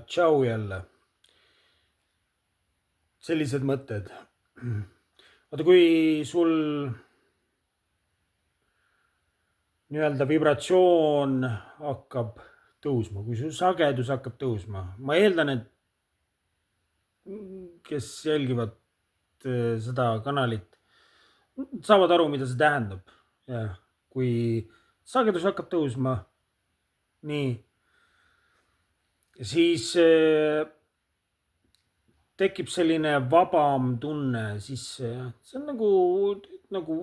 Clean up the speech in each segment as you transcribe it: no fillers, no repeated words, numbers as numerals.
tšau jälle. Sellised mõtted. Vaata, kui sul nii-öelda vibratsioon hakkab tõusma, kui su sagedus hakkab tõusma, ma eeldan, et kes jälgivad seda kanalit, saavad aru, mida see tähendab. Ja kui sagedus hakkab tõusma, nii, siis tekib selline vabam tunne sisse. See on nagu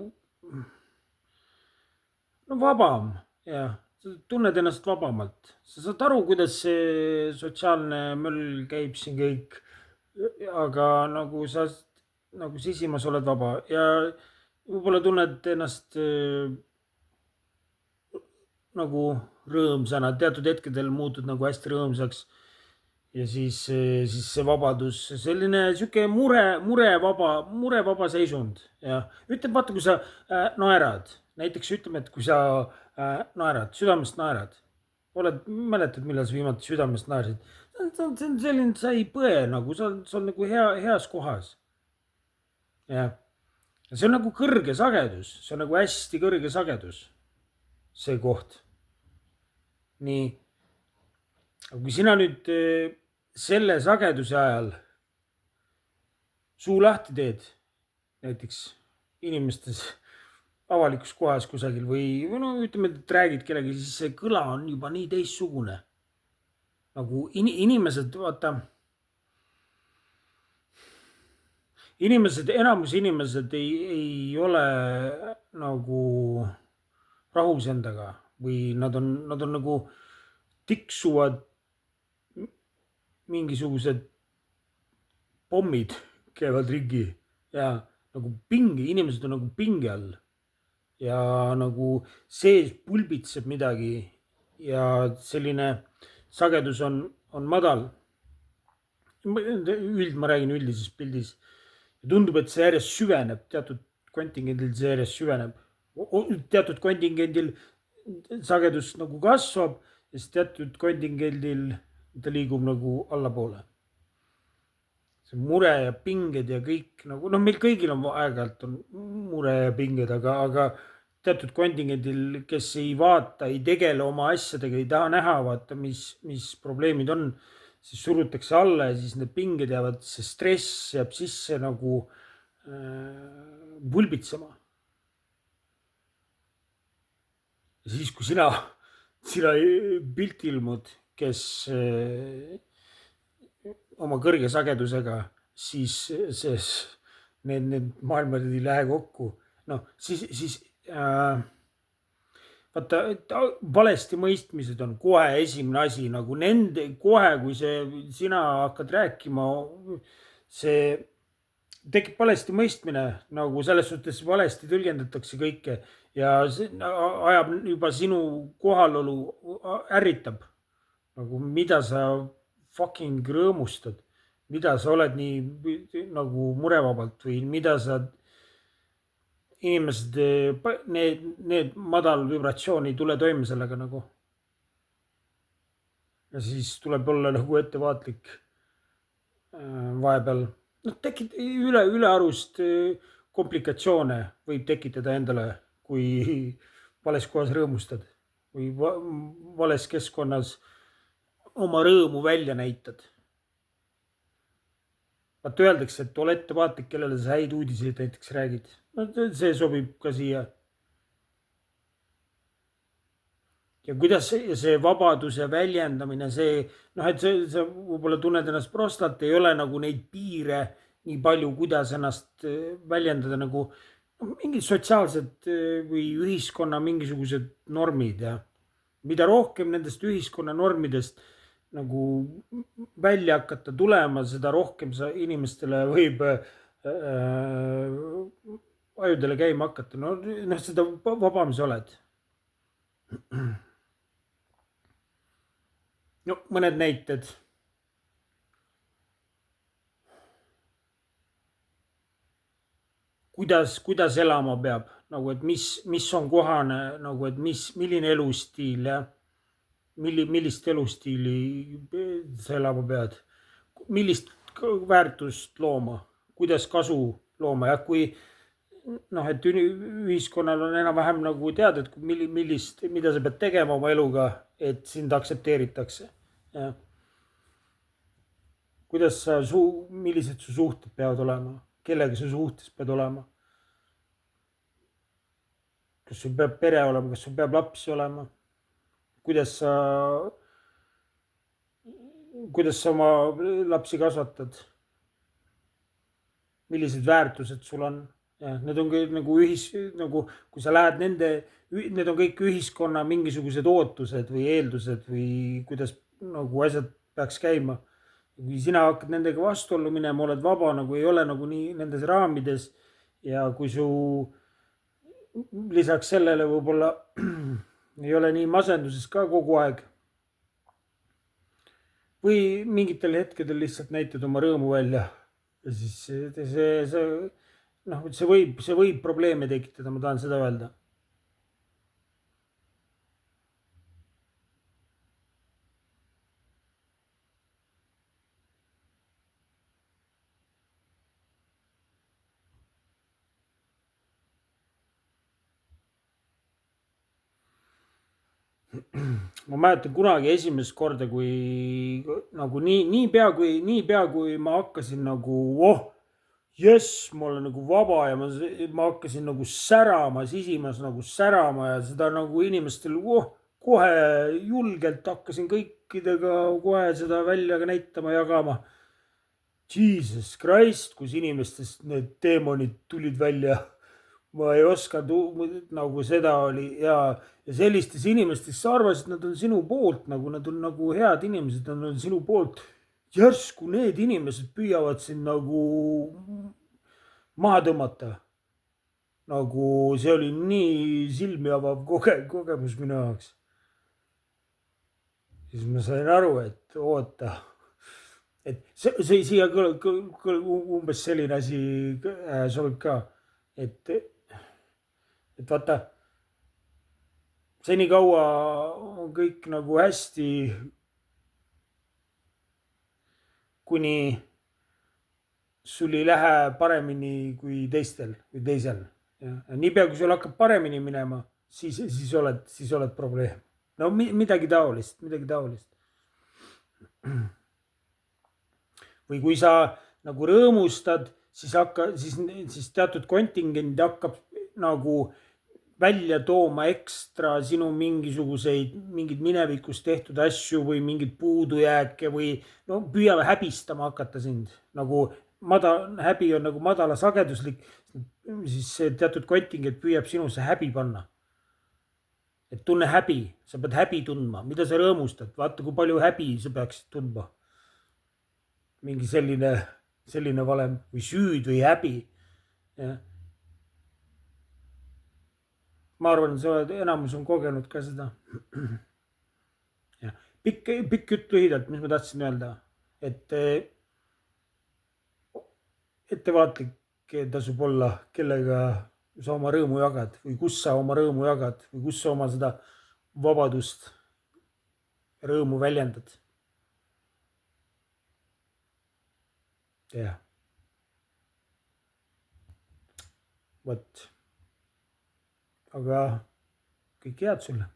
vabam ja sa tunned ennast vabamalt. Sa saad aru, kuidas see sotsiaalne möll käib siin kõik, aga nagu sa nagu sisimas oled vaba ja võib-olla tunned ennast nagu rõõmsana, teatud hetkedel muutud nagu hästi rõõmsaks. Ja siis see vabadus, selline siuke murevaba seisund. Ja ütleme, vaata, kui sa naerad, näiteks ütleme, et kui sa naerad, südamest naerad, mäletad, millal sa viimati südamest naersid? See on selline, sa ei põe nagu, sa on nagu heas kohas. Ja see on nagu kõrge sagedus, see on nagu hästi kõrge sagedus, see koht. Nii, kui sina nüüd selle sageduse ajal suu lahti teed, näiteks inimestes avalikus kohas kusagil või no ütleme, et räägid kellegi, siis see kõla on juba nii teistsugune. Nagu inimesed, vaata, enamus inimesed ei ole nagu rahus endaga või nad on nagu tiksuvad mingisugused pommid käivad ringi ja nagu inimesed on nagu pinge all ja nagu sees pulbitseb midagi ja selline sagedus on madal. Ma räägin üldises pildis. Ja tundub, et see järjest süveneb, teatud kontingendil see järjest süveneb. Teatud kontingendil sagedus nagu kasvab ja siis teatud kontingendil ta liigub nagu allapoole. See mure ja pinged ja kõik nagu, meil kõigil on aeg-ajalt on mure ja pinged, aga teatud kontingendil, kes ei vaata, ei tegele oma asjadega, ei taha näha, vaata, mis probleemid on, siis surutakse alla ja siis need pinged jäävad, see stress jääb sisse nagu pulbitsema. Ja siis, kui sina pilti ilmud, kes oma kõrge sagedusega, siis need maailmad ei lähe kokku. Siis vaata, valesti mõistmised on kohe esimene asi, nagu nende kohe, kui sina hakkad rääkima, see tekib valesti mõistmine, nagu selles suhtes valesti tõlgendatakse kõike ja see ajab juba sinu kohalolu ärritab. Nagu mida sa fucking rõõmustad, mida sa oled nii nagu murevabalt või mida sa inimesed, need madal vibratsioon ei tule toime sellega nagu. Ja siis tuleb olla nagu ettevaatlik vahepeal. Ülearust komplikatsioone võib tekitada endale, kui vales kohas rõõmustad või vales keskkonnas oma rõõmu välja näitad. Vaat öeldakse, et ole ettevaatlik, kellele sa häid uudiseid näiteks räägid. See sobib ka siia. Ja kuidas see vabadus ja väljendamine, et sa võib-olla tunned ennast prostalt, ei ole nagu neid piire nii palju, kuidas ennast väljendada nagu mingid sotsiaalsed või ühiskonna mingisugused normid ja mida rohkem nendest ühiskonna normidest nagu välja hakata tulema, seda rohkem sa inimestele võib ajudele käima hakata. Seda vabam sa oled. Mõned näited. Kuidas elama peab, nagu, et mis on kohane, nagu, et milline elustiil ja millist elustiili sa elama pead, millist väärtust looma, kuidas kasu looma ja kui noh, et ühiskonnal on enam-vähem nagu teada, et mida sa pead tegema oma eluga, et sind aktsepteeritakse. Millised su suhted peavad olema, kellega sa suhtes pead olema. Kas sul peab pere olema, kas sul peab lapsi olema, kuidas sa oma lapsi kasvatad, millised väärtused sul on. Need on kõik nagu kui sa lähed need on kõik ühiskonna mingisugused ootused või eeldused või kuidas nagu asjad peaks käima. Kui sina hakkad nendega vastuollu minema, oled vaba, nagu ei ole nagu nii nendes raamides ja kui su lisaks sellele võib-olla ei ole nii masenduses ka kogu aeg või mingitel hetkedel lihtsalt näitad oma rõõmu välja ja siis see võib probleeme tekitada, ma tahan seda öelda. Ma mäletan kunagi esimest korda, kui nagu niipea kui ma hakkasin nagu jess, ma olen nagu vaba ja ma hakkasin nagu särama, sisimas nagu särama ja seda nagu inimestel kohe julgelt hakkasin kõikidega kohe seda välja näitama, jagama. Jesus Christ, kus inimestest need teemonid tulid välja. Ma ei oska nagu seda oli ja sellistes inimestes sa arvasid, nad on sinu poolt, nagu nad on nagu head inimesed, nad on sinu poolt. Järsku need inimesed püüavad sind nagu maha tõmmata. Nagu see oli nii silmi avav kogemus minu jaoks. Siis ma sain aru, et oota, et see siia umbes selline asi sobib ka, et vaata, senikaua on kõik nagu hästi, kuni sul ei lähe paremini kui teistel või teisel. Niipea kui sul hakkab paremini minema, siis oled probleem. No midagi taolist. Või kui sa nagu rõõmustad, siis teatud kontingent hakkab nagu välja tooma ekstra sinu mingid minevikus tehtud asju või mingeid puudujääke või püüab häbistama hakata sind. Nagu häbi on nagu madala sageduslik, siis see teatud kontingent püüab sinusse häbi panna. Et tunne häbi, sa pead häbi tundma, mida sa rõõmustad, vaata kui palju häbi sa peaksid tundma. Mingi selline valem või süüd või häbi. Ma arvan, et enamus on kogenud ka seda. Pikk jutt lühidalt, mis ma tahtsin öelda, et ettevaatlik tasub olla, kellega sa oma rõõmu jagad või kus sa oma rõõmu jagad või kus sa oma seda vabadust, rõõmu väljendad. jah. Vot. Aga kõik head sulle.